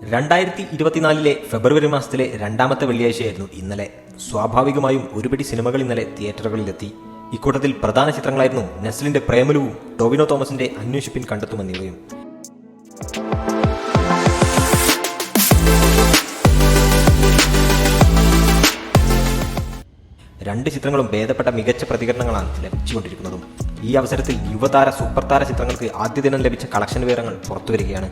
2024 ഫെബ്രുവരി മാസത്തിലെ രണ്ടാമത്തെ വെള്ളിയാഴ്ചയായിരുന്നു ഇന്നലെ. സ്വാഭാവികമായും ഒരുപിടി സിനിമകൾ ഇന്നലെ തിയേറ്ററുകളിലെത്തി. ഇക്കൂട്ടത്തിൽ പ്രധാന ചിത്രങ്ങളായിരുന്നു നെസ്ലിന്റെ പ്രേമലുവും ടോവിനോ തോമസിന്റെ അന്വേഷിപ്പിൻ കണ്ടെത്തുമെന്നിവയും. രണ്ട് ചിത്രങ്ങളും ഭേദപ്പെട്ട മികച്ച പ്രതികരണങ്ങളാണ് ലഭിച്ചുകൊണ്ടിരിക്കുന്നതും. ഈ അവസരത്തിൽ യുവതാര സൂപ്പർതാര ചിത്രങ്ങൾക്ക് ആദ്യ ദിനം ലഭിച്ച കളക്ഷൻ വിവരങ്ങൾ പുറത്തുവരികയാണ്.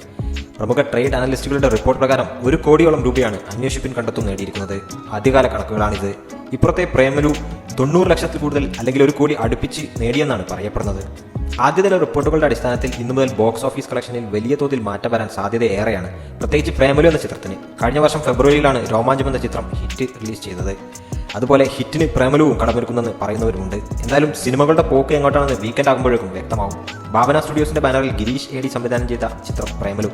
പ്രമുഖ ട്രേഡ് അനലിസ്റ്റുകളുടെ റിപ്പോർട്ട് പ്രകാരം 1 കോടിയോളം രൂപയാണ് അന്വേഷിപ്പിൻ കണ്ടെത്തും നേടിയിരിക്കുന്നത്. ആദ്യകാല കണക്കുകളാണിത്. ഇപ്പുറത്തെ പ്രേമലു 90 ലക്ഷത്തിൽ കൂടുതൽ അല്ലെങ്കിൽ 1 കോടി അടുപ്പിച്ച് നേടിയെന്നാണ് പറയപ്പെടുന്നത്. ആദ്യദിന റിപ്പോർട്ടുകളുടെ അടിസ്ഥാനത്തിൽ ഇന്നു മുതൽ ബോക്സ് ഓഫീസ് കളക്ഷനിൽ വലിയ തോതിൽ മാറ്റം വരാൻ സാധ്യത ഏറെയാണ്. പ്രത്യേകിച്ച് പ്രേമലു എന്ന ചിത്രത്തിന്. കഴിഞ്ഞ വർഷം ഫെബ്രുവരിയിലാണ് രോമാഞ്ചം എന്ന ചിത്രം ഹിറ്റ് റിലീസ് ചെയ്തത്. അതുപോലെ ഹിറ്റിന് പ്രേമലുവും കടമൊരുക്കുന്നെന്ന് പറയുന്നവരുമുണ്ട്. എന്തായാലും സിനിമകളുടെ പോക്ക് എങ്ങോട്ടാണെന്ന് വീക്കെൻഡ് ആകുമ്പോഴേക്കും വ്യക്തമാവും. ഭാവന സ്റ്റുഡിയോസിന്റെ ബാനറിൽ ഗിരീഷ് ഏടി സംവിധാനം ചെയ്ത ചിത്രം പ്രേമലു.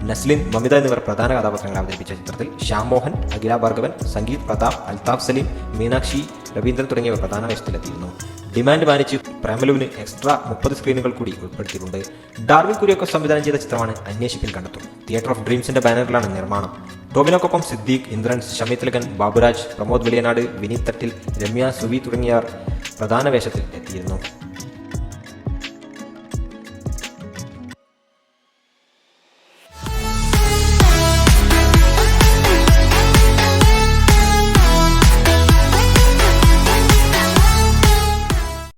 നസ്ലിൻ, മമിത എന്നിവർ പ്രധാന കഥാപാത്രങ്ങൾ അവതരിപ്പിച്ച ചിത്രത്തിൽ ശ്യാം മോഹൻ, അഖില ഭാർഗവൻ, സംഗീത് പ്രതാപ്, അൽതാഫ് സലീം, മീനാക്ഷി, രവീന്ദ്രൻ തുടങ്ങിയവർ പ്രധാന വേഷത്തിലെത്തിയിരുന്നു. ഡിമാൻഡ് മാനിച്ച് പ്രേമലുവിന് എക്സ്ട്രാ 30 സ്ക്രീനുകൾ കൂടി ഉൾപ്പെടുത്തിയിട്ടുണ്ട്. ഡാർവിൻ കുര്യാക്കോസ് സംവിധാനം ചെയ്ത ചിത്രമാണ് അന്വേഷിപ്പിൻ കണ്ടെത്തും. തിയേറ്റർ ഓഫ് ഡ്രീംസിന്റെ ബാനറിലാണ് നിർമ്മാണം. ടോവിനോക്കൊപ്പം സിദ്ദീഖ്, ഇന്ദ്രൻസ്, ഷമി തിലകൻ, ബാബുരാജ്, പ്രമോദ് വലിയനാട്, വിനീത് തട്ടിൽ, രമ്യ, സുവി തുടങ്ങിയവർ പ്രധാന വേഷത്തിൽ എത്തിയിരുന്നു.